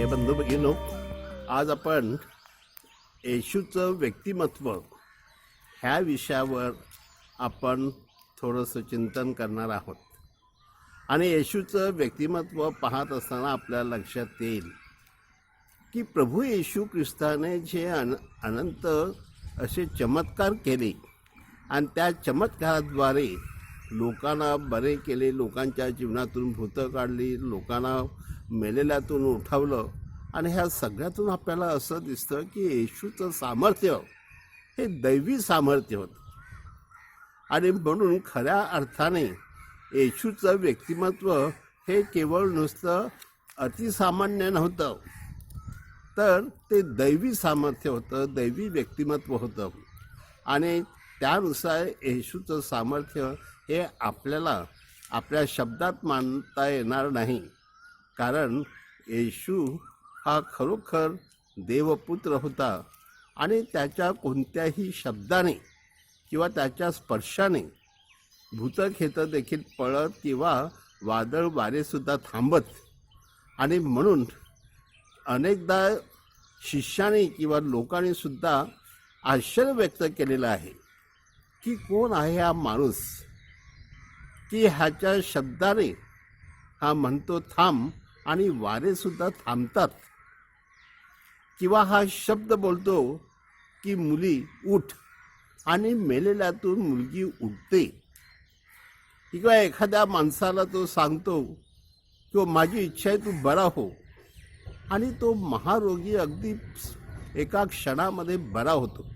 प्रिय बंधू भगिनींनो, आज आपण येशूचं व्यक्तिमत्व ह्या विषयावर आपण थोडंसं चिंतन करणार आहोत. आणि येशूचं व्यक्तिमत्व पाहत असताना आपल्या लक्षात येईल की प्रभू येशू ख्रिस्ताने जे अनंत असे चमत्कार केले आणि त्या चमत्काराद्वारे लोकांना बरे केले, लोकांच्या जीवनातून भूतं काढली, लोकांना मेलेल्यातून उठवलं. आणि ह्या सगळ्यातून आपल्याला असं दिसतं की येशूचं सामर्थ्य हे दैवी सामर्थ्य होतं. आणि म्हणून खऱ्या अर्थाने येशूचं व्यक्तिमत्व हे केवळ नुसतं अतिसामान्य नव्हतं, तर ते दैवी सामर्थ्य होतं, दैवी व्यक्तिमत्व होतं. आणि त्यानुसार येशूचं सामर्थ्य हे आपल्याला आपल्या शब्दात मांडता येणार नाही, कारण येशू हा खरोखर देवपुत्र होता. आणि त्याच्या कोणत्याही शब्दाने किंवा त्याच्या स्पर्शाने भूतखेतं देखील पळत किंवा वादळ वारेसुद्धा थांबत. आणि म्हणून अनेकदा शिष्याने किंवा लोकांनीसुद्धा आश्चर्य व्यक्त केलेलं आहे की कोण आहे हा माणूस की ह्याच्या शब्दाने हा म्हणतो थांब आणि वारेसुद्धा थांबतात, किंवा हा शब्द बोलतो की मुली उठ आणि मेलेल्यातून मुलगी उठते, किंवा एखाद्या माणसाला तो सांगतो किंवा माझी इच्छा आहे तू बरा हो, आणि तो महारोगी अगदी एका क्षणामध्ये बरा होतो.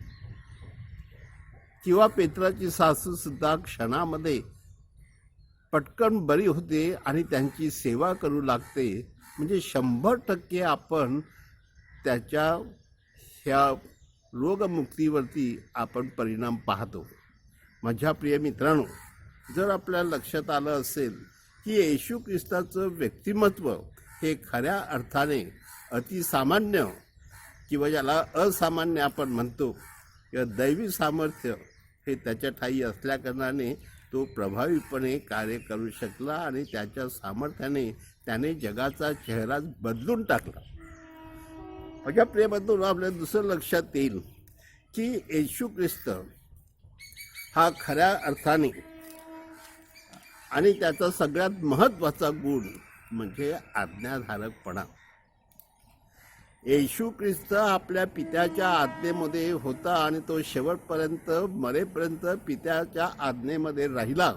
किंवा पेत्राची सासूसुद्धा क्षणामध्ये पटकन बरी होते आणि त्यांची सेवा करू लागते. म्हणजे 100% आपण त्याच्या ह्या रोगमुक्तीवरती आपण परिणाम पाहतो. माझ्या प्रिय मित्रांनो, जर आपल्या लक्षात आलं असेल की येशू ख्रिस्ताचं व्यक्तिमत्व हे खऱ्या अर्थाने अतिसामान्य किंवा ज्याला असामान्य आपण म्हणतो, किंवा दैवी सामर्थ्य हे त्याच्या ठायी असल्याकारणाने तो प्रभावीपणे कार्य करू शकला आणि त्याच्या सामर्थ्याने त्याने जगाचा चेहरा बदलून टाकला. माझ्या प्रियबंधू, आपल्या दुसरं लक्षात येईल की येशू ख्रिस्त हा खऱ्या अर्थाने आणि त्याचा सगळ्यात महत्त्वाचा गुण म्हणजे आज्ञाधारकपणा. येशू ख्रिस्त आपल्या पित्याच्या आज्ञेमध्ये होता आणि तो शेवटपर्यंत मरेपर्यंत पित्याच्या आज्ञेमध्ये राहिला,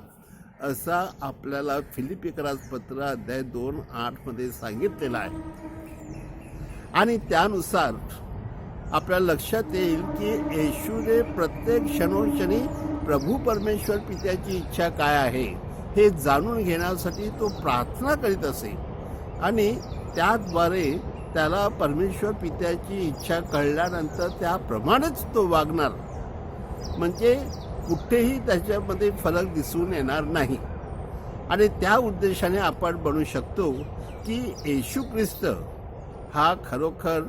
असा आपल्याला फिलिपिकरास पत्र अध्याय 2:8 सांगितलेला आहे. आणि त्यानुसार आपल्या लक्षात येईल की येशूने प्रत्येक क्षणोक्षणी प्रभू परमेश्वर पित्याची इच्छा काय आहे हे जाणून घेण्यासाठी तो प्रार्थना करीत असे. आणि त्याद्वारे त्याला परमेश्वर पित्याची इच्छा कळल्यानंतर त्याप्रमाणेच तो वागणार. म्हणजे कुठेही त्याच्यामध्ये फरक दिसून येणार नाही. आणि त्या उद्देशाने आपण बनू शकतो की येशू ख्रिस्त हा खरोखर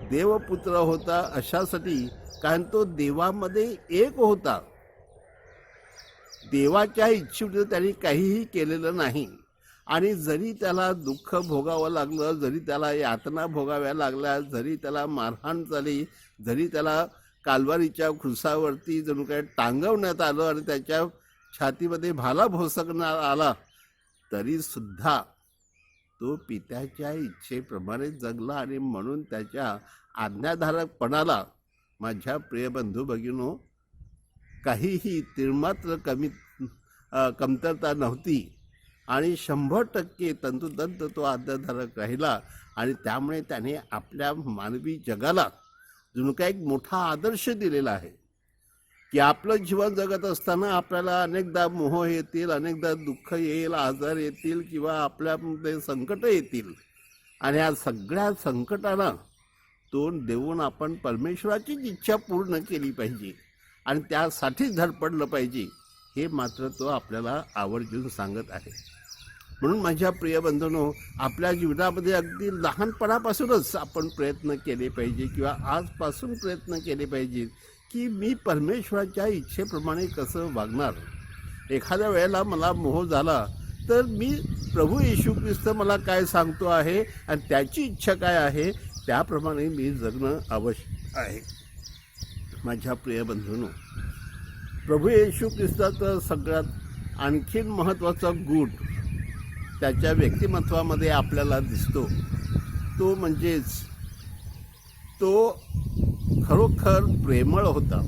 देवपुत्र होता, अशासाठी कारण तो देवामध्ये एक होता. देवाच्या इच्छेविरुद्ध त्यांनी काहीही केलेलं नाही. आणि जरी त्याला दुःख भोगावं लागलं, जरी त्याला यातना भोगाव्या लागल्या, जरी त्याला मारहाण झाली, जरी त्याला काल्वारीच्या खुर्सावरती जणू काय टांगवण्यात आलं आणि त्याच्या छातीमध्ये भाला भोसकण्यात आला, तरीसुद्धा तो पित्याच्या इच्छेप्रमाणे जगला. आणि म्हणून त्याच्या आज्ञाधारकपणाला, माझ्या प्रिय बंधू भगिनींनो, काहीही तिळमात्र कमतरता नव्हती. आणि 100% तंतोतंत तो आज्ञाधारक राहिला. आणि त्यामुळे त्याने आपल्या मानवी जगाला जणू काय एक मोठा आदर्श दिलेला आहे की आपलं जीवन जगत असताना आपल्याला अनेकदा मोह येतील, अनेकदा दुःख येईल, आजार येतील, किंवा आपल्यामध्ये संकट येतील. आणि या सगळ्या संकटांना तोंड देऊन आपण परमेश्वराचीच इच्छा पूर्ण केली पाहिजे आणि त्यासाठीच धडपडलं पाहिजे, हे मात्र तो आपल्याला आवर्जून सांगत आहे. म्हणून माझ्या प्रिय बंधूंनो, आपल्या जीवनामध्ये अगदी लहानपणापासूनच आपण प्रयत्न केले पाहिजे, किंवा आजपासून प्रयत्न केले पाहिजे की मी परमेश्वराच्या इच्छेप्रमाणे कसं वागणार. एखाद्या वेळेला मला मोह झाला तर मी प्रभू येशू ख्रिस्त मला काय सांगतो आहे आणि त्याची इच्छा काय आहे त्याप्रमाणे मी जगणं आवश्यक आहे. माझ्या प्रिय बंधूंनो, प्रभू येशू ख्रिस्ताचा सगळ्यात आणखीन महत्त्वाचा गुण त्याच्या व्यक्तिमत्वामध्ये आपल्याला दिसतो, तो म्हणजेच तो खरोखर प्रेमळ होता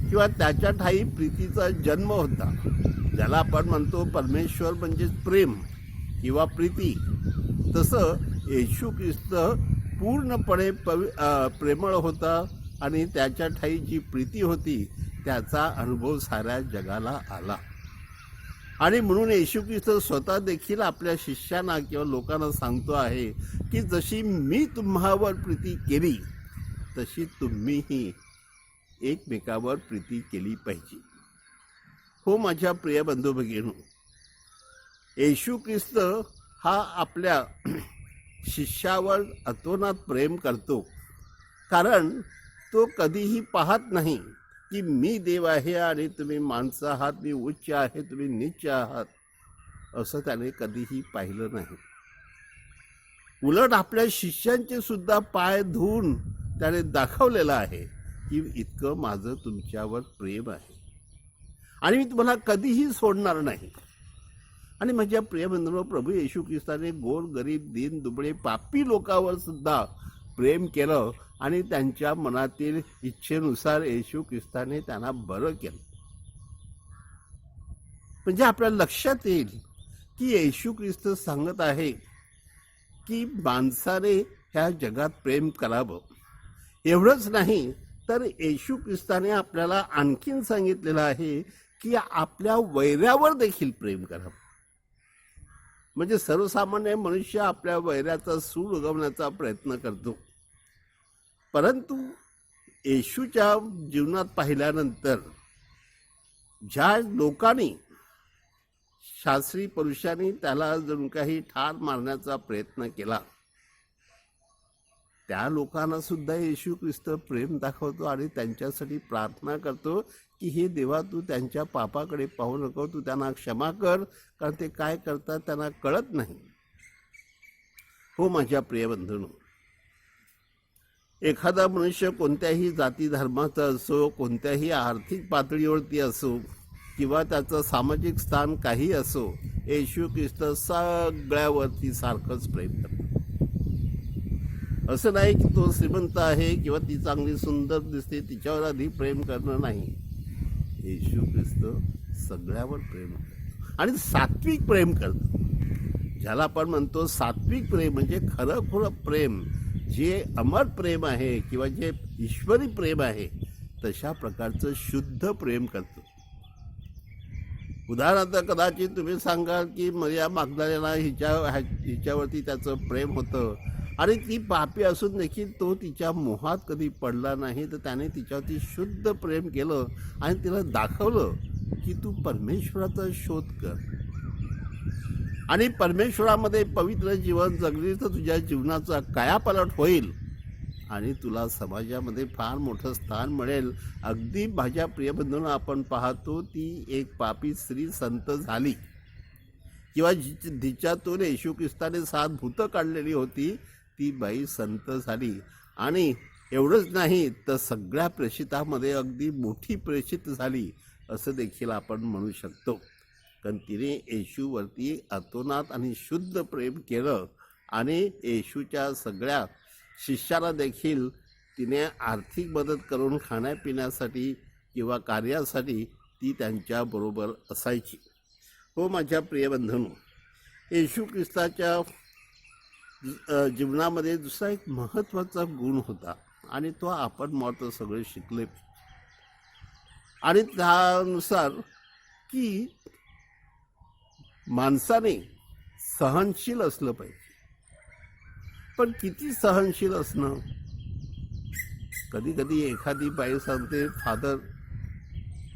किंवा त्याच्या ठायी प्रीतीचा जन्म होता. ज्याला आपण म्हणतो परमेश्वर म्हणजेच प्रेम किंवा प्रीती, तसं येशू ख्रिस्त पूर्णपणे प्रेमळ होता आणि त्याच्या ठायी जी प्रीती होती त्याचा अनुभव साऱ्या जगाला आला. आणि म्हणून येशू ख्रिस्त स्वतः देखील आपल्या शिष्यांना किंवा लोकांना सांगतो आहे की जशी मी तुम्हावर प्रीती केली तशी तुम्हीही एकमेकावर प्रीती केली पाहिजे. हो माझ्या प्रिय बंधू भगिनींनो, येशू ख्रिस्त हा आपल्या शिष्यावर अतोनात प्रेम करतो, कारण तो कधीही पाहत नाही की मी देव आहे आणि तुम्ही माणसं आहात, मी उच्च आहे तुम्ही नीच आहात, असं त्याने कधीही पाहिलं नाही. उलट आपल्या शिष्यांचे सुद्धा पाय धुवून त्याने दाखवलेलं आहे की इतकं माझं तुमच्यावर प्रेम आहे आणि मी तुम्हाला कधीही सोडणार नाही. आणि माझ्या प्रिय बंधूंनो, प्रभू येशू ख्रिस्ताने गोर गरीब दीन दुबळे पापी लोकांवर सुद्धा प्रेम केलं आणि त्यांच्या मनातील इच्छेनुसार येशू ख्रिस्ताने त्यांना बरं केलं. म्हणजे आपल्याला लक्षात येईल की येशू ख्रिस्त सांगत आहे की माणसाने ह्या जगात प्रेम करावं. एवढंच नाही तर येशू ख्रिस्ताने आपल्याला आणखीन सांगितलेलं आहे की आपल्या वैऱ्यावर देखील प्रेम करावं. म्हणजे सर्वसामान्य मनुष्य आपल्या वैऱ्याचा सूड उगवण्याचा प्रयत्न करतो, परंतु येशूच्या जीवनात पाहिल्यानंतर ज्या लोकांनी शास्त्री पुरुषांनी त्याला जणू काही ठार मारण्याचा प्रयत्न केला, त्या लोकांना सुद्धा येशू ख्रिस्त प्रेम दाखवतो आणि त्यांच्यासाठी प्रार्थना करतो की हे देवा, तू त्यांच्या पापाकडे पाहू नको, तू त्यांना क्षमा कर, कारण ते काय करतात त्यांना कळत नाही. हो माझ्या प्रिय बंधूंनो, एखादा मनुष्य कोणत्याही जाती धर्माचा असो, कोणत्याही आर्थिक पातळीवरती असो किंवा त्याचं सामाजिक स्थान काही असो, येशू ख्रिस्त सगळ्यावरती सारखंच प्रेम करतो. असं नाही की तो श्रीमंत आहे किंवा ती चांगली सुंदर दिसते तिच्यावर अधिक प्रेम करणं नाही. येशू ख्रिस्त सगळ्यावर प्रेम करतो आणि सात्विक प्रेम करतो. ज्याला आपण म्हणतो सात्विक प्रेम म्हणजे खरं प्रेम, जे अमर प्रेम आहे किंवा जे ईश्वरी प्रेम आहे तशा प्रकारचं शुद्ध प्रेम करतो. उदाहरणार्थ कदाचित तुम्ही सांगाल की मरिया मग्दलेना हिच्यावरती त्याचं प्रेम होतं आणि ती पापी असून देखील तो तिच्या मोहात कधी पडला नाही, तर त्याने तिच्यावरती शुद्ध प्रेम केलं आणि तिला दाखवलं की तू परमेश्वराचा शोध कर आणि परमेश्वरामध्ये पवित्र जीवन जगली तर तुझ्या जीवनाचा कायापालट होईल आणि तुला समाजामध्ये फार मोठं स्थान मिळेल. अगदी माझ्या प्रियबंधूंना आपण पाहतो ती एक पापी स्त्री संत झाली किंवा जिच्यातून येशू ख्रिस्ताने 7 भूतं काढलेली होती ती बाई संत झाली. आणि एवढंच नाही तर सगळ्या प्रेषितामध्ये अगदी मोठी प्रेषित झाली असं देखील आपण म्हणू शकतो, कारण तिने येशूवरती अतोनात आणि शुद्ध प्रेम केलं आणि येशूच्या सगळ्या शिष्याला देखील तिने आर्थिक मदत करून खाण्यापिण्यासाठी किंवा कार्यासाठी ती त्यांच्याबरोबर असायची. हो माझ्या प्रिय बंधूंनो, येशू ख्रिस्ताच्या जीवनामध्ये दुसरा एक महत्त्वाचा गुण होता आणि तो आपण मला सगळे शिकले आणि त्यानुसार की माणसाने सहनशील असलं पाहिजे. पण किती सहनशील असणं? कधी कधी एखादी बाई सांगते, फादर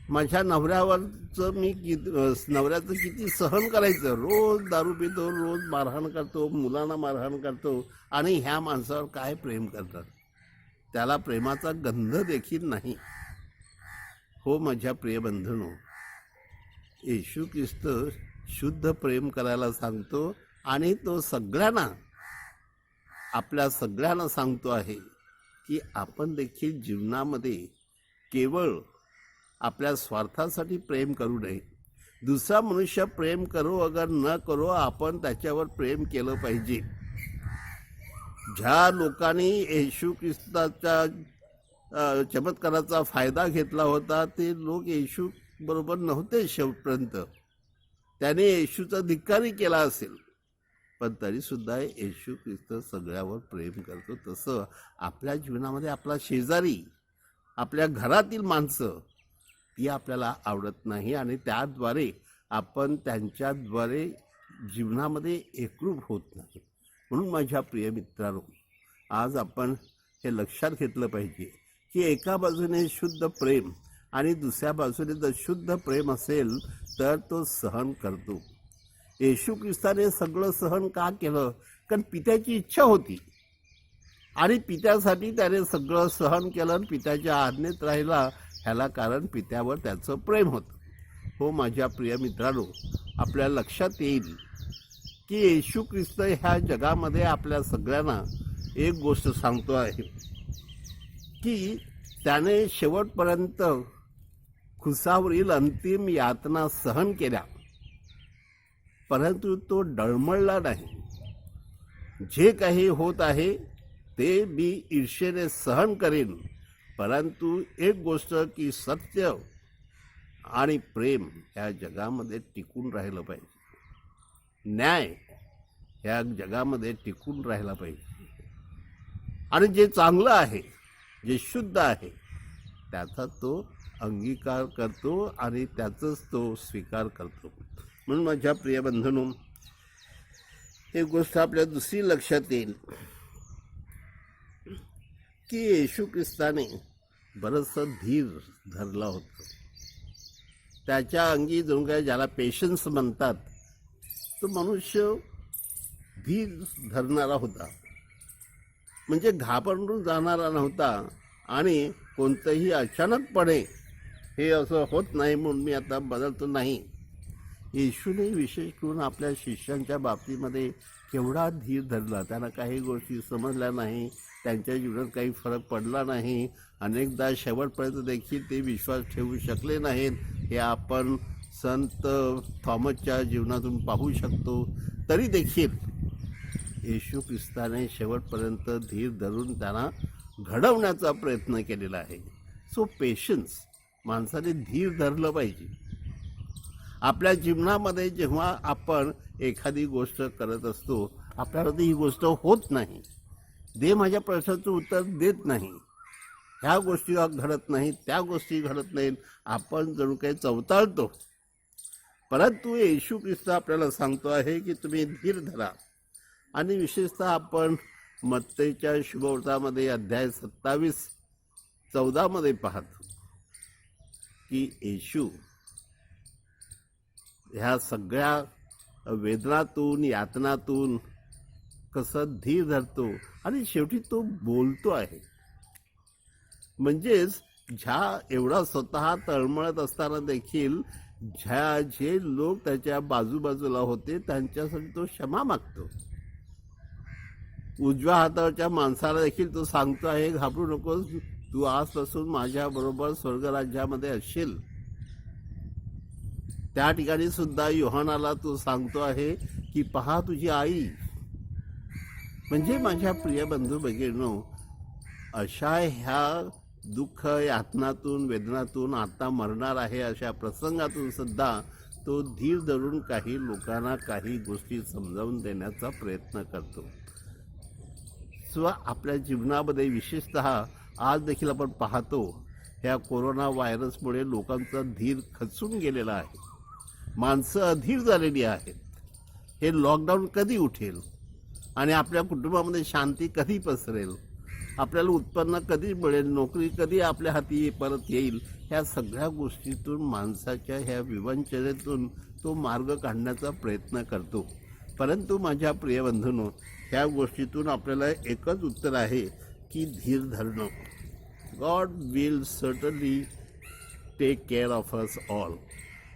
माझ्या नवऱ्याचं किती सहन करायचं, रोज दारू पितो, रोज मारहाण करतो, मुलांना मारहाण करतो आणि ह्या माणसावर काय प्रेम करतात, त्याला प्रेमाचा गंध देखील नाही. हो माझ्या प्रिय बंधूंनो, येशू ख्रिस्त शुद्ध प्रेम करायला सांगतो आणि तो सगळ्यांना, आपल्या सगळ्यांना सांगतो आहे की आपण देखील जीवनामध्ये केवळ आपल्या स्वार्थासाठी प्रेम करू नये. दुसरा मनुष्य प्रेम करो अगर न करो, आपण त्याच्यावर प्रेम केलं पाहिजे. ज्या लोकांनी येशू ख्रिस्ताच्या चमत्काराचा फायदा घेतला होता ते लोक येशू बरोबर नव्हते शेवटपर्यंत. त्याने येशूचा धिक्कारही केला असेल, पण तरीसुद्धा येशू ख्रिस्त सगळ्यावर प्रेम करतो. तसं आपल्या जीवनामध्ये आपला शेजारी, आपल्या घरातील माणसं, ती आपल्याला आवडत नाही आणि त्याद्वारे आपण त्यांच्याद्वारे जीवनामध्ये एकरूप होत नाही. म्हणून माझ्या प्रिय मित्रांनो, आज आपण हे लक्षात घेतलं पाहिजे की एका बाजूने शुद्ध प्रेम आणि दुसऱ्या बाजूने जर शुद्ध प्रेम असेल तर तो सहन करतो. येशू ख्रिस्ताने सगळं सहन का केलं? कारण पित्याची इच्छा होती आणि पित्यासाठी त्याने सगळं सहन केलं आणि पित्याच्या आज्ञेत राहिला. ह्याला कारण पित्यावर त्याचं प्रेम होतं. हो माझ्या प्रिय मित्रांनो, आपल्या लक्षात येईल की येशू ख्रिस्त ह्या जगामध्ये आपल्या सगळ्यांना एक गोष्ट सांगतो आहे की त्याने शेवटपर्यंत क्रूसावरील अंतिम यातना सहन केल्या, परंतु तो डळमळला नाही. जे काही होत आहे ते मी ईर्षेने सहन करेन, परंतु एक गोष्ट की सत्य आणि प्रेम ह्या जगामध्ये टिकून राहिलं पाहिजे. न्याय ह्या जगामध्ये टिकून राहिला पाहिजे आणि जे चांगलं आहे, जे शुद्ध आहे, त्याचा तो अंगीकार करतो आणि त्याचाच तो स्वीकार करतो. म्हणून माझ्या प्रिय बंधूंनो, एक गोष्ट आपल्या दुसरी लक्षात येईल की येशू ख्रिस्ताने बरंचसं धीर धरला होता. त्याच्या अंगी जणू काय ज्याला पेशन्स म्हणतात, तो मनुष्य धीर धरणारा होता. म्हणजे घाबरून जाणारा नव्हता आणि कोणतंही अचानकपणे हे असं होत नाही म्हणून मी आता बदलतो नाही. येशूने विशेष करून आपल्या शिष्यांच्या बाबतीमध्ये केवढा धीर धरला. त्यांना काही गोष्टी समजल्या नाही, त्यांच्या जीवनात काही फरक पडला नाही. अनेकदा शेवटपर्यंत देखील ते विश्वास ठेवू शकले नाहीत. हे आपण संत थॉमसच्या जीवनातून पाहू शकतो. तरी देखील येशू ख्रिस्ताने शेवटपर्यंत धीर धरून त्यांना घडवण्याचा प्रयत्न केलेला आहे. सो पेशन्स, माणसाने धीर धरलं पाहिजे. आपल्या जीवनामध्ये जेव्हा आपण एखादी गोष्ट करत असतो, आपल्याला ही गोष्ट होत नाही, दे माझ्या प्रश्नाचं उत्तर देत नाही, ह्या गोष्टी घडत नाहीत, त्या गोष्टी घडत नाहीत, आपण जणू काही चवताळतो. परंतु येशू ख्रिस्त आपल्याला सांगतो आहे की तुम्ही धीर धरा. आणि विशेषतः आपण मत्तेच्या शुभवृत्तामध्ये अध्याय 27:14 पाहतो की येशू ह्या सगळ्या वेदनातून, यातनातून कसं धीर धरतो आणि शेवटी तो बोलतो आहे. म्हणजेच ज्या एवढा स्वतः तळमळत असताना देखील जे लोक त्याच्या बाजूबाजूला होते त्यांच्यासाठी तो क्षमा मागतो. उजव्या हाताच्या माणसाला देखील तो सांगतो आहे, घाबरू नकोस, तू आजपासून माझ्याबरोबर स्वर्गराज्यामध्ये असशील. त्या ठिकाणी सुद्धा योहानाला तो सांगतो आहे की पहा तुझी आई. म्हणजे माझ्या प्रिय बंधू भगिनींनो, अशा ह्या दुःख, यातनातून, वेदनातून, आता मरणार आहे अशा प्रसंगातून सुद्धा तो धीर धरून काही लोकांना काही गोष्टी समजावून देण्याचा प्रयत्न करतो. आपल्या जीवनामध्ये विशेषतः आज देखील आपण पाहतो ह्या कोरोना व्हायरसमुळे लोकांचा धीर खचून गेलेला आहे. माणसं अधीर झालेली आहेत. हे लॉकडाऊन कधी उठेल आणि आपल्या कुटुंबामध्ये शांती कधी पसरेल, आपल्याला उत्पन्न कधी मिळेल, नोकरी कधी आपल्या हाती परत येईल, ह्या सगळ्या गोष्टीतून माणसाच्या ह्या विवंचनेतून तो मार्ग काढण्याचा प्रयत्न करतो. परंतु माझ्या प्रिय बंधूंनो, ह्या गोष्टीतून आपल्याला एकच उत्तर आहे की धीर धरणं. God will certainly take care of us all.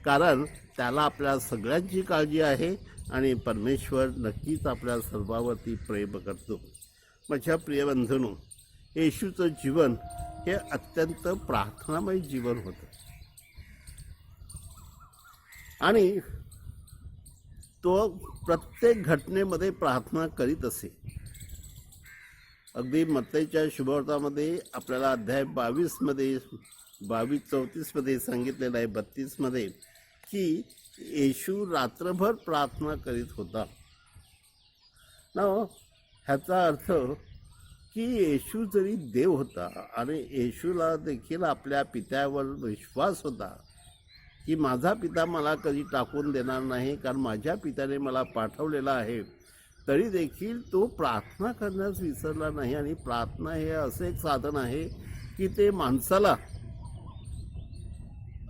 कारण त्याला आपल्या सगळ्यांची काळजी आहे आणि परमेश्वर नक्कीच आपल्या सर्वांवरती प्रेम करतो. माझ्या प्रिय बंधूंनो, येशूचं जीवन हे अत्यंत प्रार्थनामय जीवन होतं आणि तो प्रत्येक घटनेमध्ये प्रार्थना करीत असे. अगदी मत्तईच्या शुभवार्तामध्ये आपल्याला अध्याय 22-34 सांगितलेलं आहे, 32 की येशू रात्रभर प्रार्थना करीत होता. ना ह्याचा अर्थ की येशू जरी देव होता आणि येशूला देखील आपल्या पित्यावर विश्वास होता की माझा पिता मला कधी टाकून देणार नाही, कारण माझ्या पित्याने मला पाठवलेला आहे, तरी देखील तो प्रार्थना करण्यास विसरला नाही. आणि प्रार्थना हे असे एक साधन आहे की ते माणसाला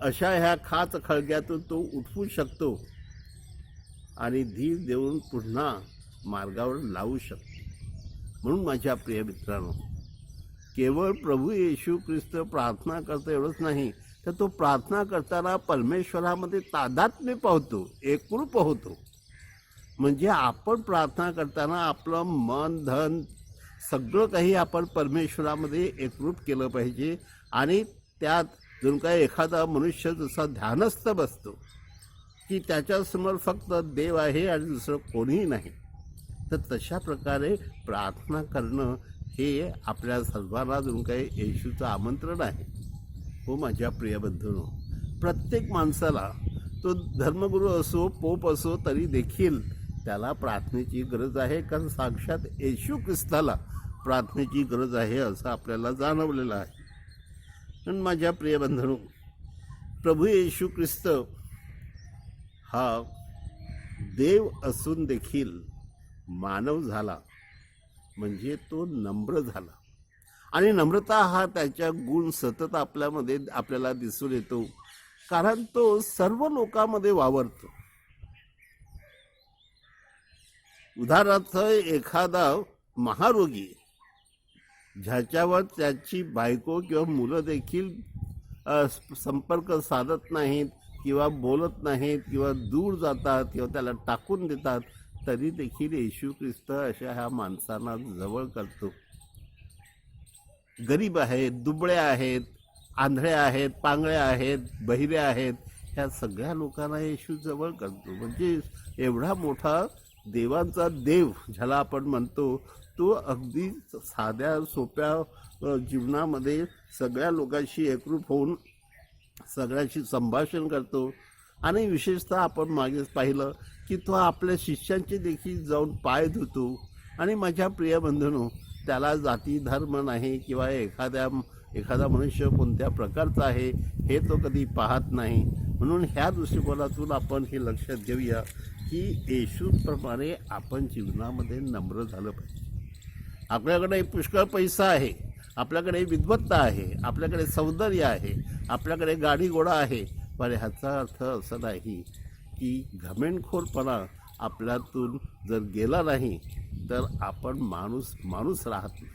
अशा ह्या खाच खळग्यातून तो उठवू शकतो आणि धीर देऊन पुन्हा मार्गावर लावू शकतो. म्हणून माझ्या प्रिय मित्रांनो, केवळ प्रभू येशू ख्रिस्त प्रार्थना करतो एवढंच नाही, तर तो प्रार्थना करताना परमेश्वरामध्ये तादात्म्य पावतो, एकरूप होतो. म्हणजे आपण प्रार्थना करताना आपलं मन धन सगळं काही आपण परमेश्वरामध्ये एकरूप केलं पाहिजे. आणि त्यात जणू काय एखादा मनुष्य जसा ध्यानस्थ बसतो की त्याच्यासमोर फक्त देव आहे आणि दुसरं कोणीही नाही, तर तशा प्रकारे प्रार्थना करणं हे आपल्या सर्वांना जणू काही येशूचं आमंत्रण आहे. हो माझ्या प्रिय बंधूंनो, प्रत्येक माणसाला तो धर्मगुरू असो, पोप असो, तरी देखील त्याला प्रार्थनेची गरज आहे, कारण साक्षात येशू ख्रिस्ताला प्रार्थनेची गरज आहे असं आपल्याला जाणवलेलं आहे. पण माझ्या प्रिय बंधूंनो, प्रभू येशू ख्रिस्त हा देव असून देखील मानव झाला, म्हणजे तो नम्र झाला. आणि नम्रता हा त्याच्या गुण सतत आपल्याला दिसून येतो, कारण तो सर्व लोकांमध्ये वावरतो. उदाहरणार्थ एखादा महारोगी ज्याच्यावर त्याची बायको किंवा मुलं देखील संपर्क साधत नाहीत किंवा बोलत नाहीत किंवा दूर जातात किंवा त्याला टाकून देतात, तरी देखील येशू ख्रिस्त अशा ह्या माणसांना जवळ करतो. गरीब आहेत, दुबळे आहेत, आंधळे आहेत, पांगळे आहेत, बहिरे आहेत, ह्या सगळ्या लोकांना येशू जवळ करतो. म्हणजे एवढा मोठा देवांचा देव ज्याला आपण म्हणतो, तो अगदी साध्या सोप्या जीवनामध्ये सगळ्या लोकांशी एकरूप होऊन सगळ्यांशी संभाषण करतो. आणि विशेषतः आपण मागेच पाहिलं की तो आपल्या शिष्यांचे देखील जाऊन पाय धुतो. आणि माझ्या प्रिय बंधूंनो, त्याला जाती धर्म नाही किंवा एखादा मनुष्य कोणत्या प्रकारचा आहे हे तो कधी पाहत नाही. म्हणून ह्या दृष्टिकोनातून आपण हे लक्षात घेऊया की येशूप्रमाणे आपण जीवनामध्ये नम्र झालं पाहिजे. आपल्याकडे पुष्कळ पैसा आहे, आपल्याकडे विद्वत्ता आहे, आपल्याकडे सौंदर्य आहे, आपल्याकडे गाडी घोडा आहे, पण ह्याचा अर्थ असा नाही की घमेंडखोरपणा आपल्यातून जर गेला नाही तर आपण माणूस राहत नाही.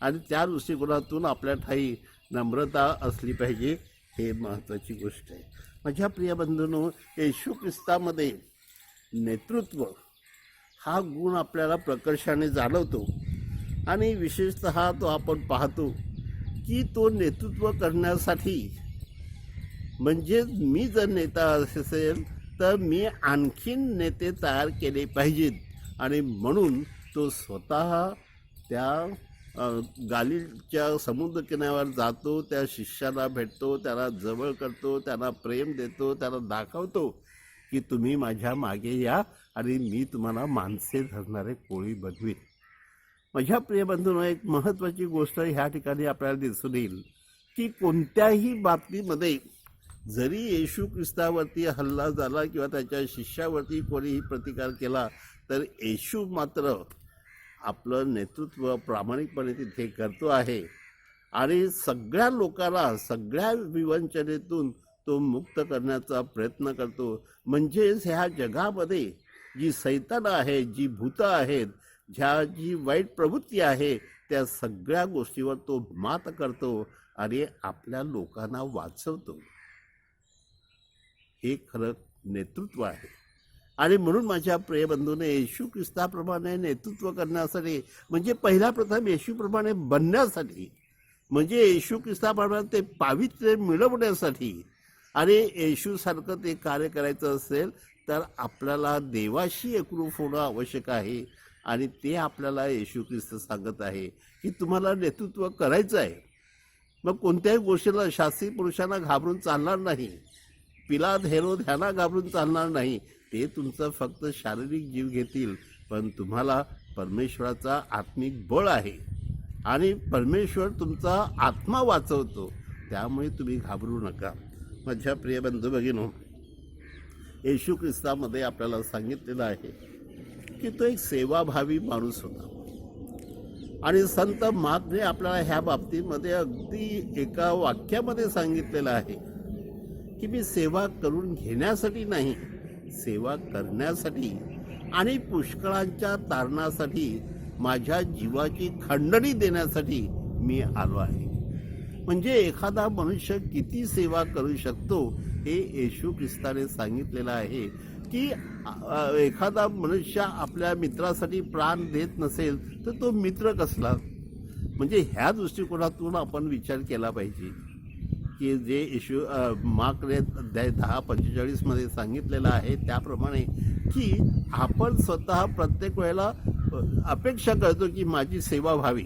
आणि त्या दृष्टिकोनातून आपल्या ठाई नम्रता असली पाहिजे, हे महत्त्वाची गोष्ट आहे. माझ्या प्रिय बंधूंनो, येशू ख्रिस्तामध्ये नेतृत्व हा गुण आपल्याला प्रकर्षाने जाणवतो. आणि विशेषतः तो आपण पाहतो की तो नेतृत्व करण्यासाठी, म्हणजे मी जर नेता असेल तर मी आणखीन नेते तयार केले पाहिजेत. आणि म्हणून तो स्वतः त्या गालिलच्या समुद्रकिनाऱ्यावर जातो, त्या शिष्याला भेटतो, त्याला जवळ करतो, त्यांना प्रेम देतो, त्याला दाखवतो की तुम्ही माझ्या मागे या आणि मी तुम्हाला माणसे धरणारे कोळी बनवीन. माझ्या प्रिय बंधूंनो, एक महत्त्वाची गोष्ट ह्या ठिकाणी आपल्याला दिसून येईल की कोणत्याही बाबतीमध्ये जरी येशू ख्रिस्तावरती हल्ला झाला किंवा त्याच्या शिष्यावरती कोणीही प्रतिकार केला, तर येशू मात्र आपलं नेतृत्व प्रामाणिकपणे तिथे करतो आहे. आणि सगळ्या लोकांना सगळ्या विवंचनेतून तो मुक्त करण्याचा प्रयत्न करतो. म्हणजेच ह्या जगामध्ये जी सैतान आहे, जी भूतं आहेत, जी वाईट प्रवृत्ती आहे, त्या सगळ्या गोष्टीवर तो मात करतो आणि आपल्या लोकांना वाचवतो. हे खरं नेतृत्व आहे. आणि म्हणून माझ्या प्रिय बंधूने येशू ख्रिस्ताप्रमाणे नेतृत्व करण्यासाठी म्हणजे पहिला प्रथम येशूप्रमाणे बनण्यासाठी म्हणजे येशू ख्रिस्ताप्रमाणे ते पावित्र्य मिळवण्यासाठी आणि येशूसारखं ते कार्य करायचं असेल तर आपल्याला देवाशी एकरूप होणं आवश्यक आहे. आणि ते आपल्याला येशू ख्रिस्त सांगत आहे की तुम्हाला नेतृत्व करायचं आहे. मग कोणत्याही गोष्टीला शास्त्री पुरुषांना घाबरून चालणार नाही, पिलात हेरोद ह्यांना घाबरून चालणार नाही. ते तुमचं फक्त शारीरिक जीव घेतील, पण तुम्हाला परमेश्वराचा आत्मिक बळ आहे आणि परमेश्वर तुमचा आत्मा वाचवतो. त्यामुळे तुम्ही घाबरू नका. माझ्या प्रिय बंधू भगिनो, येशू ख्रिस्तामध्ये आपल्याला सांगितलेलं आहे की तो एक सेवाभावी माणूस होता. आणि संत मार्कने आपल्याला ह्या बाबतीमध्ये अगदी एका वाक्यामध्ये सांगितलेलं आहे की मी सेवा करून घेण्यासाठी नाही, सेवा करण्यासाठी आणि पुष्कळांच्या तारणासाठी माझ्या जीवाची खंडणी देण्यासाठी मी आलो आहे. म्हणजे एखादा मनुष्य किती सेवा करू शकतो हे येशू ख्रिस्ताने सांगितलेलं आहे की एखादा मनुष्य आपल्या मित्रासाठी प्राण देत नसेल तर तो मित्र कसला. म्हणजे ह्या दृष्टिकोनातून आपण विचार केला पाहिजे की जे येशू मार्कने अध्याय 10:45 सांगितलेलं आहे त्याप्रमाणे की आपण स्वतः प्रत्येक वेळेला अपेक्षा करतो की माझी सेवा व्हावी.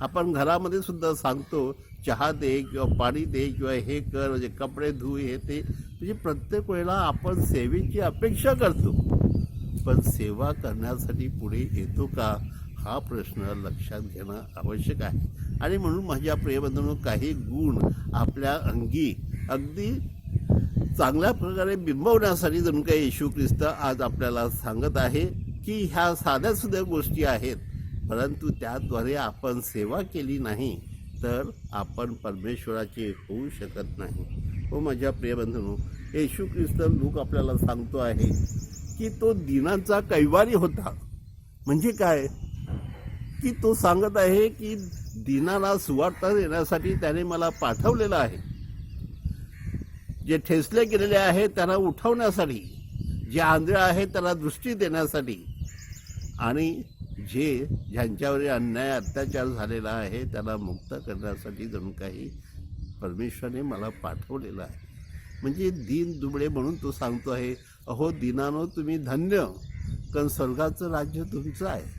आपण घरामध्ये सुद्धा सांगतो चहा दे किंवा पाणी दे किंवा हे कर, म्हणजे कपडे धु, हे ते, म्हणजे प्रत्येक वेळेला आपण सेवेची अपेक्षा करतो, पण सेवा करण्यासाठी पुढे येतो का हा प्रश्न लक्षात घेणं आवश्यक आहे. आणि म्हणून माझ्या प्रियबंधूंनो, काही गुण आपल्या अंगी अगदी चांगल्या प्रकारे बिंबवण्यासाठी जणू काही येशू ख्रिस्त आज आपल्याला सांगत आहे की ह्या साध्या सुद्धा गोष्टी आहेत, परंतु त्याद्वारे आपण सेवा केली नाही तर आपण परमेश्वराचे होऊ शकत नाही. हो माझ्या प्रियबंधूंनो, येशू ख्रिस्त लोक आपल्याला सांगतो आहे की तो दिनांचा कैवारी होता. म्हणजे काय की तो सांगत आहे की दिनाला सुवार्ता देण्यासाठी त्याने मला पाठवलेलं आहे. जे ठेचले गेलेले आहेत त्यांना उठवण्यासाठी, जे आंधळे आहेत त्यांना दृष्टी देण्यासाठी, आणि ज्यांच्यावर अन्याय अत्याचार झालेला आहे त्यांना मुक्त करण्यासाठी जणू काही परमेश्वराने मला पाठवलेलं आहे. म्हणजे दीन दुबळे म्हणून तो सांगतो आहे, अहो दीनानो तुम्ही धन्य, कारण स्वर्गाचं राज्य तुमचं आहे.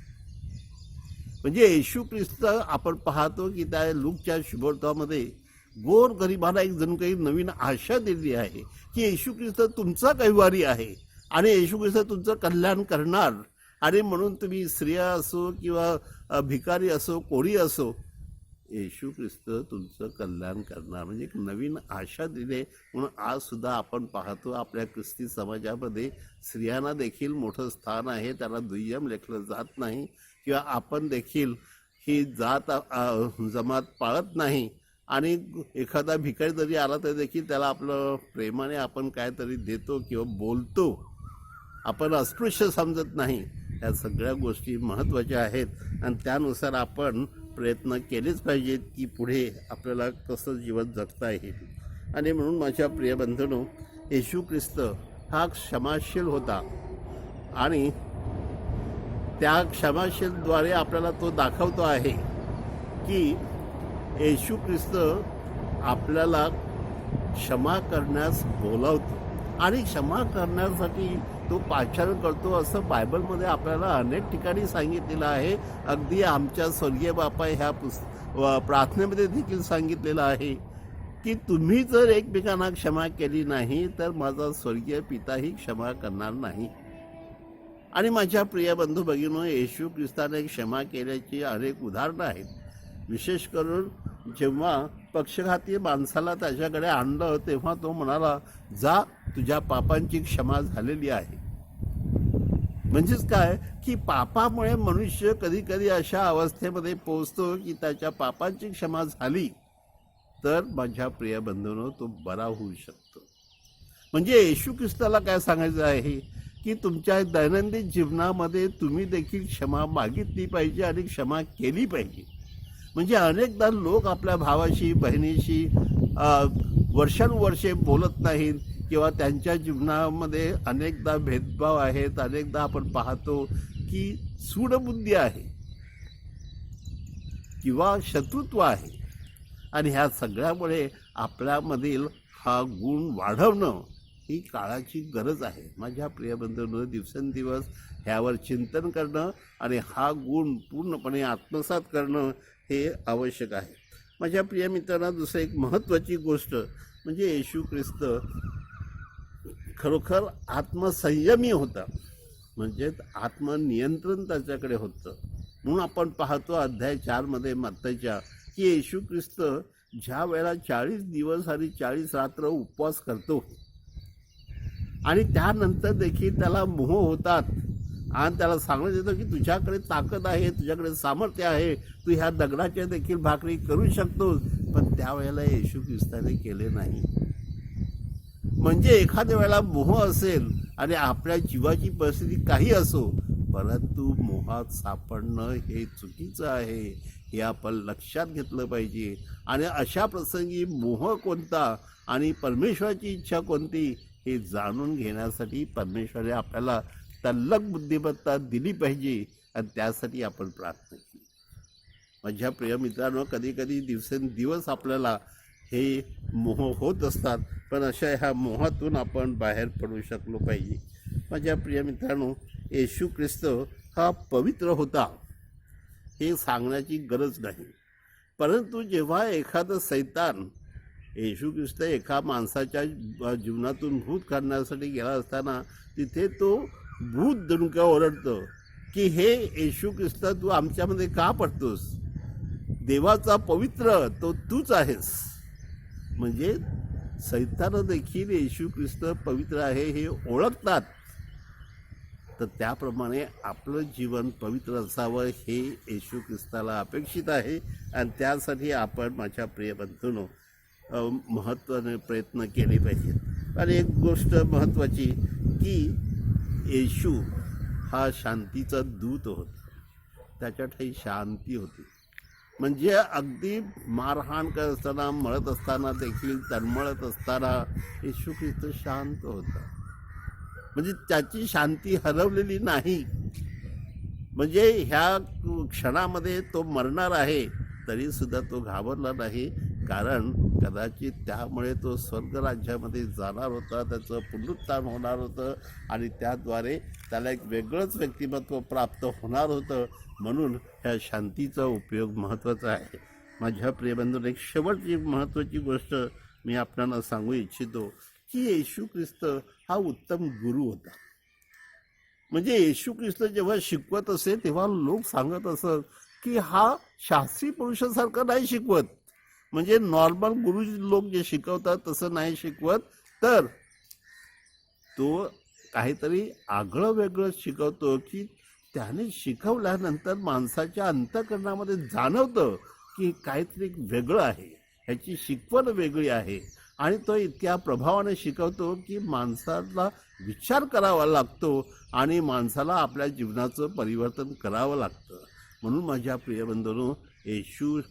म्हणजे येशू ख्रिस्त आपण पाहतो की त्या लूकच्या शुभवर्तमानामध्ये गोर गरिबांना एक जणू काही नवीन आशा दिली आहे की येशू ख्रिस्त तुमचा कैवारी आहे आणि येशू ख्रिस्त तुमचं कल्याण करणार. आणि म्हणून तुम्ही स्त्रिया असो किंवा भिकारी असो, कोणी असो, येशू ख्रिस्त तुमचं कल्याण करणार. म्हणजे एक नवीन आशा दिली. म्हणून आज सुद्धा आपण पाहतो आपल्या ख्रिस्ती समाजामध्ये स्त्रियांना देखील मोठं स्थान आहे, त्यांना दुय्यम लेखलं जात नाही, किंवा आपण देखील ही जात जमात पाळत नाही. आणि एखादा भिकारी जरी आला तर देखील त्याला आपलं प्रेमाने आपण काहीतरी देतो किंवा बोलतो, आपण अस्पृश्य समजत नाही. या सगळ्या गोष्टी महत्त्वाच्या आहेत आणि त्यानुसार आपण प्रयत्न केलेच पाहिजेत की पुढे आपल्याला कसं जीवन जगता येईल. आणि म्हणून माझ्या प्रिय बंधूंनो, येशू ख्रिस्त हा क्षमाशील होता आणि त्या क्षमाशीलद्वारे आपल्याला तो दाखवतो आहे की येशू ख्रिस्त आपल्याला क्षमा करण्यास बोलावतो आणि क्षमा करण्यासाठी तो पाचारण करतो, असं बायबलमध्ये आपल्याला अनेक ठिकाणी सांगितलेलं आहे. अगदी आमच्या स्वर्गीय बापा ह्या प्रार्थनेमध्ये देखील सांगितलेलं आहे की तुम्ही जर एकमेकांना क्षमा केली नाही तर माझा स्वर्गीय पिताही क्षमा करणार नाही. आणि माझ्या प्रिय बंधू भगिनींनो, येशू ख्रिस्ताने क्षमा केल्याची अनेक उदाहरणं आहेत. विशेष करून जेव्हा पक्षघाती माणसाला त्याच्याकडे आणलं तेव्हा तो म्हणाला, जा तुझ्या पापांची क्षमा झालेली आहे. म्हणजेच काय की पापामुळे मनुष्य कधी कधी अशा अवस्थेमध्ये पोहोचतो की त्याच्या पापांची क्षमा झाली तर माझ्या प्रिय बंधूंनो तो बरा होऊ शकतो. म्हणजे येशू ख्रिस्ताला काय सांगायचं आहे की तुमच्या दैनंदिन जीवनामध्ये तुम्ही देखील क्षमा मागितली पाहिजे आणि क्षमा केली पाहिजे. म्हणजे अनेकदा लोक आपल्या भावाशी बहिणीशी वर्षानुवर्षे बोलत नाहीत किंवा त्यांच्या जीवनामध्ये अनेकदा भेदभाव आहेत, अनेकदा आपण पाहतो की सूडबुद्धी आहे किंवा शत्रुत्व आहे, आणि ह्या सगळ्यामुळे आपल्यामधील हा गुण वाढवणं ही काळाची गरज आहे. माझ्या प्रिय बंधूंनो, दिवसेंदिवस ह्यावर चिंतन करणं आणि हा गुण पूर्णपणे आत्मसात करणं हे आवश्यक आहे. माझ्या प्रिय मित्रांना, दुसरी एक महत्त्वाची गोष्ट म्हणजे येशू ख्रिस्त खरोखर आत्मसंयमी होता, म्हणजे आत्मनियंत्रण त्याच्याकडे होतं. म्हणून आपण पाहतो अध्याय 4 मत्तईच्या की येशू ख्रिस्त ज्या वेळेला 40 दिवस आणि 40 रात्र उपवास करतो आणि त्यानंतर देखील त्याला मोह होतात आणि त्याला सांगण्यात येतं की तुझ्याकडे ताकद आहे, तुझ्याकडे सामर्थ्य आहे, तू ह्या दगडाच्या देखील भाकरी करू शकतोस, पण त्यावेळेला येशू ख्रिस्ताने केले नाही. म्हणजे एखाद्या वेळेला मोह असेल आणि आपल्या जीवाची परिस्थिती काही असो, परंतु मोहात सापडणं हे चुकीचं आहे, हे आपण लक्षात घेतलं पाहिजे. आणि अशा प्रसंगी मोह कोणता आणि परमेश्वराची इच्छा कोणती हे जाणून घेण्यासाठी परमेश्वराने आपल्याला तल्लख बुद्धिमत्ता दिली पाहिजे, आणि त्यासाठी आपण प्रार्थना केली. माझ्या प्रिय मित्रांनो, कधी कधी दिवसेंदिवस आपल्याला हे मोह होत असतात, पण अशा ह्या मोहातून आपण बाहेर पडू शकलो पाहिजे. माझ्या प्रिय मित्रांनो, येशू ख्रिस्त हा पवित्र होता हे सांगण्याची गरज नाही, परंतु जेव्हा एखादं सैतान येशू ख्रिस्त एका माणसाच्या जीवनातून भूत काढण्यासाठी गेला असताना तिथे तो भूत दणका ओरडतो की हे येशू ख्रिस्त, तू आमच्यामध्ये का पडतोस? देवाचा पवित्र तो तूच आहेस. म्हणजे सैतान देखील येशू ख्रिस्त पवित्र आहे हे ओळखतात. तर त्याप्रमाणे आपलं जीवन पवित्र असावं हे येशू ख्रिस्ताला अपेक्षित आहे, आणि त्यासाठी आपण माझ्या प्रिय बंधूंनो महत्त्वाने प्रयत्न केले पाहिजेत. आणि एक गोष्ट महत्त्वाची की येशू हा शांतीचा दूत होता, त्याच्या ठाई शांती होती. म्हणजे अगदी मारहाण करत असताना, मळत असताना देखील, तळमळत असताना येशू ख्रिस्त शांत होता. म्हणजे त्याची शांती हरवलेली नाही. म्हणजे ह्या क्षणामध्ये तो मरणार आहे तरीसुद्धा तो घाबरला नाही, कारण कदाचित त्यामुळे तो स्वर्गराज्यामध्ये जाणार होता, त्याचं पुनरुत्थान होणार होतं आणि त्याद्वारे त्याला एक वेगळंच व्यक्तिमत्व प्राप्त होणार होतं. म्हणून ह्या शांतीचा उपयोग महत्त्वाचा आहे. माझ्या प्रियबंधूंनो, एक शेवटची महत्त्वाची गोष्ट मी आपल्याला सांगू इच्छितो की येशू ख्रिस्त हा उत्तम गुरु होता. म्हणजे येशू ख्रिस्त जेव्हा शिकवत असे तेव्हा लोक सांगत असत की हा शास्त्री पुरुषासारखं नाही शिकवत, म्हणजे नॉर्मल गुरु लोक जे शिकवतात तसं नाही शिकवत, तर तो काहीतरी आगळं वेगळं शिकवतो की त्याने शिकवल्यानंतर माणसाच्या अंतःकरणामध्ये जाणवतं की काहीतरी वेगळं आहे, ह्याची शिकवण वेगळी आहे. आणि तो इतक्या प्रभावाने शिकवतो की माणसाला विचार करावा लागतो आणि माणसाला आपल्या जीवनाचं परिवर्तन करावं लागतं. म्हणून माझ्या प्रिय बंधूंनो, येशू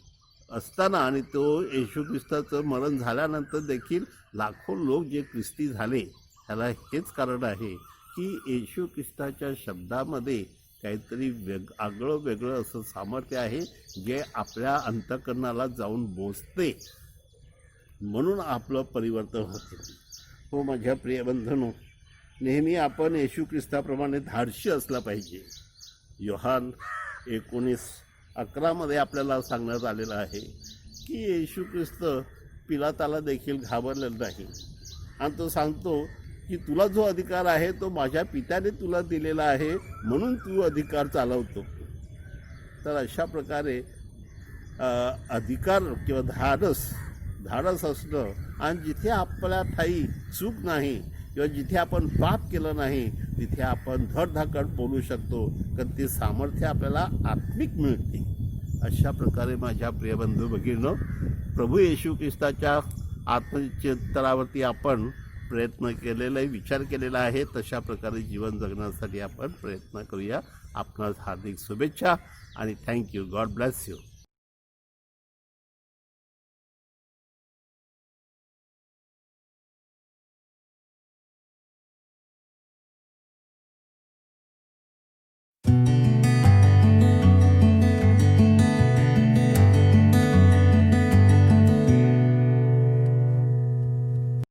असताना आणि तो येशू ख्रिस्ताचं मरण झाल्यानंतर देखील लाखो लोक जे ख्रिस्ती झाले, त्याला हेच कारण आहे की येशू ख्रिस्ताच्या शब्दामध्ये काहीतरी आगळं वेगळं असं सामर्थ्य आहे जे आपल्या अंतःकरणाला जाऊन बोचते, म्हणून आपलं परिवर्तन होते. हो माझ्या प्रिय बंधूंनो, नेहमी आपण येशू ख्रिस्ताप्रमाणे धाडशी असला पाहिजे. योहान 19:11 आपल्याला सांगण्यात आलेलं आहे की येशू ख्रिस्त पिलाताला देखील घाबरलेला नाही, आणि तो सांगतो की तुला जो अधिकार आहे तो माझ्या पित्याने तुला दिलेला आहे, म्हणून तू अधिकार चालवतो. तर अशा प्रकारे अधिकार किंवा धाडस असणं, आणि जिथे आपल्या ठाई चूक नाही किंवा जिथे आपण पाप केलं नाही तिथे आपण धडधाकट बोलू शकतो, कारण ते सामर्थ्य आपल्याला आत्मिक मिळते. अशा प्रकारे माझ्या प्रिय बंधू भगिनींनो, प्रभू येशू ख्रिस्ताच्या आत्मचिंतनावरती आपण प्रयत्न केलेला आहे, विचार केलेला आहे. तशा प्रकारे जीवन जगण्यासाठी आपण प्रयत्न करूया. आपणास हार्दिक शुभेच्छा आणि थँक्यू. God bless you.